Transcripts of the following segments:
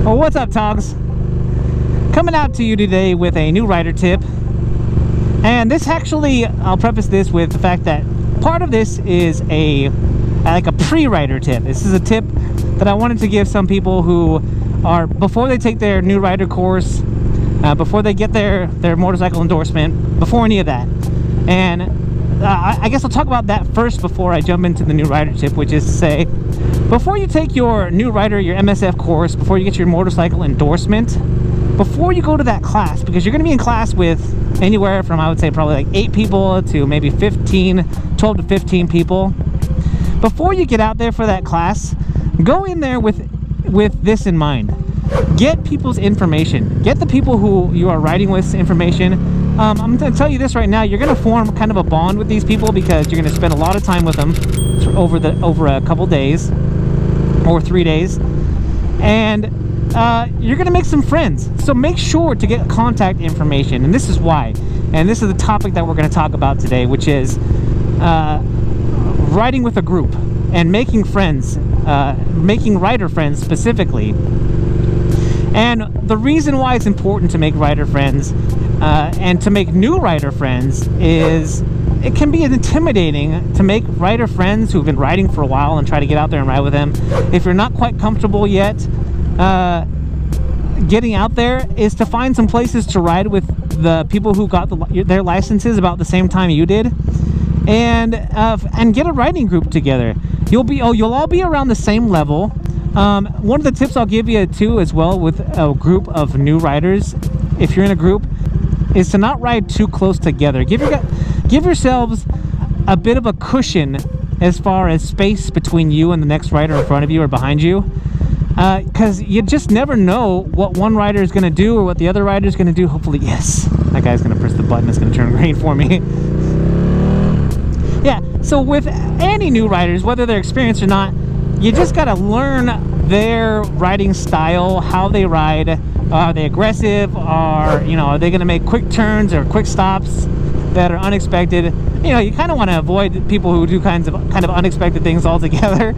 Well, what's up, T.O.Gs? Coming out to you today with a new rider tip. And this actually, I'll preface this with the fact that part of this is like a pre-rider tip. This is a tip that I wanted to give some people who are, before they take their new rider course, before they get their motorcycle endorsement, before any of that. And I guess I'll talk about that first before I jump into the new rider tip, which is to say, before you take your new rider, your MSF course, before you get your motorcycle endorsement, before you go to that class, because you're going to be in class with anywhere from, I would say, probably like 8 people to maybe 12 to 15 people. Before you get out there for that class, go in there with this in mind. Get people's information. Get the people who you are riding with information. I'm going to tell you this right now. You're going to form kind of a bond with these people because you're going to spend a lot of time with them over a couple days or 3 days, and you're going to make some friends. So make sure to get contact information, and this is why. And this is the topic that we're going to talk about today, which is riding with a group and making friends, making rider friends specifically. And the reason why it's important to make rider friends and to make new rider friends is it can be intimidating to make rider friends who've been riding for a while and try to get out there and ride with them. If you're not quite comfortable yet getting out there, is to find some places to ride with the people who got their licenses about the same time you did, and get a riding group together. You'll all be around the same level. One of the tips I'll give you too as well with a group of new riders, if you're in a group, is to not ride too close together. Give yourselves a bit of a cushion as far as space between you and the next rider in front of you or behind you, because you just never know what one rider is going to do or what the other rider is going to do. Hopefully, yes, that guy's going to press the button that's going to turn green for me. Yeah, so with any new riders, whether they're experienced or not, you just got to learn their riding style, how they ride. Are they aggressive? Are they going to make quick turns or quick stops that are unexpected? You kind of want to avoid people who do kind of unexpected things altogether.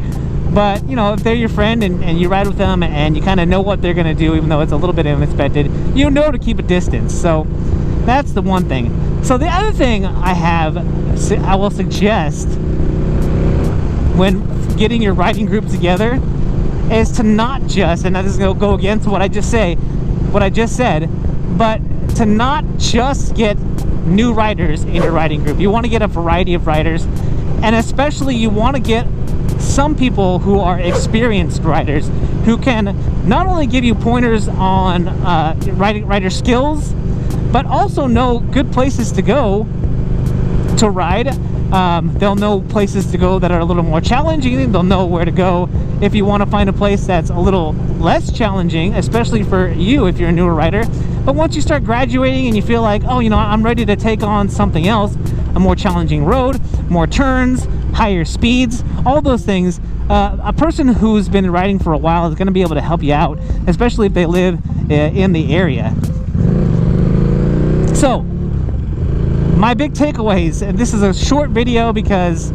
But if they're your friend and you ride with them and you kind of know what they're going to do, even though it's a little bit unexpected, you know to keep a distance. So that's the one thing. So the other thing I will suggest when getting your riding group together is to not just, and this is going to go against what I just said, but to not just get new riders in your riding group. You want to get a variety of riders, and especially you want to get some people who are experienced riders who can not only give you pointers on rider skills, but also know good places to go to ride. They'll know places to go that are a little more challenging. They'll know where to go if you want to find a place that's a little less challenging, especially for you if you're a newer rider. But once you start graduating and you feel like, oh, I'm ready to take on something else, a more challenging road, more turns, higher speeds, all those things, a person who's been riding for a while is going to be able to help you out, especially if they live in the area. So, my big takeaways, and this is a short video because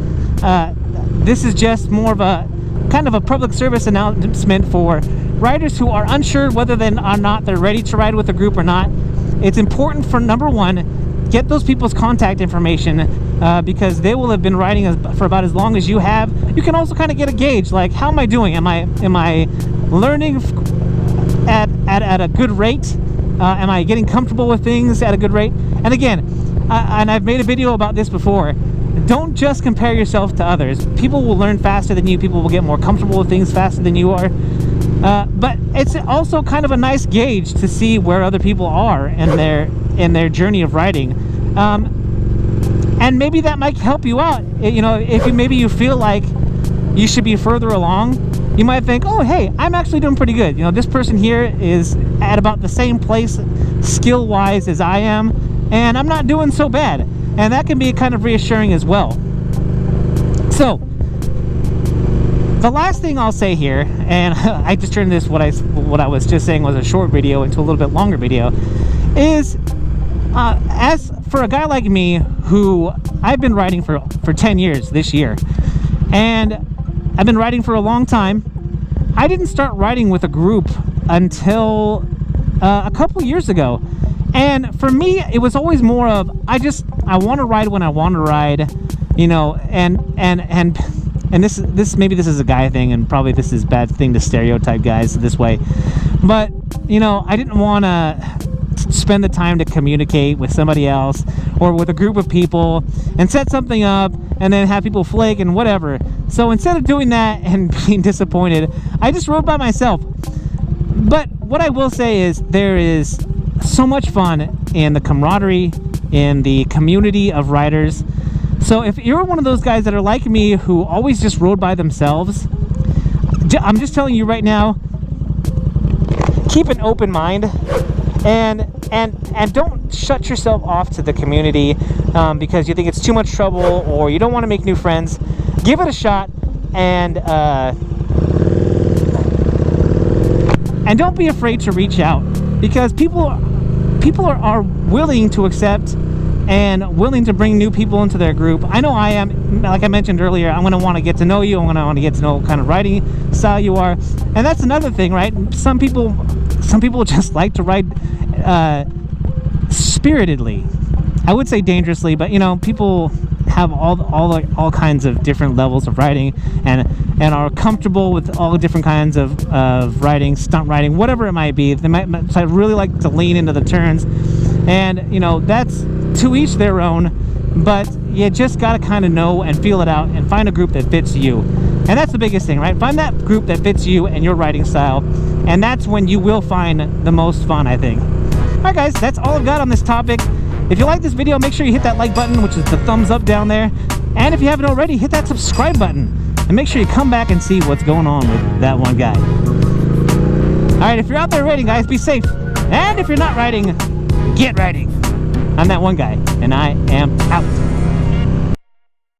this is just more of a kind of a public service announcement for riders who are unsure whether or not they're ready to ride with a group or not. It's important for, number one, get those people's contact information because they will have been riding for about as long as you have. You can also kind of get a gauge, like, how am I doing? Am I learning at a good rate? Am I getting comfortable with things at a good rate? And again, and I've made a video about this before, don't just compare yourself to others. People will learn faster than you. People will get more comfortable with things faster than you are. But it's also kind of a nice gauge to see where other people are in their journey of riding. And maybe that might help you out. If maybe you feel like you should be further along, you might think, oh, hey, I'm actually doing pretty good. This person here is at about the same place skill-wise as I am, and I'm not doing so bad. And that can be kind of reassuring as well. So, the last thing I'll say here, and I just turned this, what I was just saying was a short video into a little bit longer video, is as for a guy like me who I've been riding for 10 years this year, and I've been riding for a long time, I didn't start riding with a group until a couple years ago. And for me, it was always more of I want to ride when I want to ride, you know, and this maybe this is a guy thing, and probably this is a bad thing to stereotype guys this way, but you know, I didn't want to spend the time to communicate with somebody else or with a group of people and set something up and then have people flake and whatever. So instead of doing that and being disappointed, I just rode by myself. But what I will say is there is so much fun in the camaraderie, in the community of riders. So if you're one of those guys that are like me who always just rode by themselves, I'm just telling you right now, keep an open mind and don't shut yourself off to the community because you think it's too much trouble or you don't want to make new friends. Give it a shot, and don't be afraid to reach out, because people are willing to accept and willing to bring new people into their group. I know I am. Like I mentioned earlier, I'm going to want to get to know you. I'm going to want to get to know what kind of riding style you are. And that's another thing, right? Some people just like to ride spiritedly. I would say dangerously, but you know, people have all kinds of different levels of riding and are comfortable with all different kinds of riding, stunt riding, whatever it might be. They might really like to lean into the turns, and you know, that's to each their own, but you just got to kind of know and feel it out and find a group that fits you. And that's the biggest thing, right? Find that group that fits you and your riding style, and that's when you will find the most fun, I think. Alright guys, that's all I've got on this topic. If you like this video, make sure you hit that like button, which is the thumbs up down there. And if you haven't already, hit that subscribe button. And make sure you come back and see what's going on with that one guy. Alright, if you're out there riding, guys, be safe. And if you're not riding, get riding. I'm that one guy, and I am out.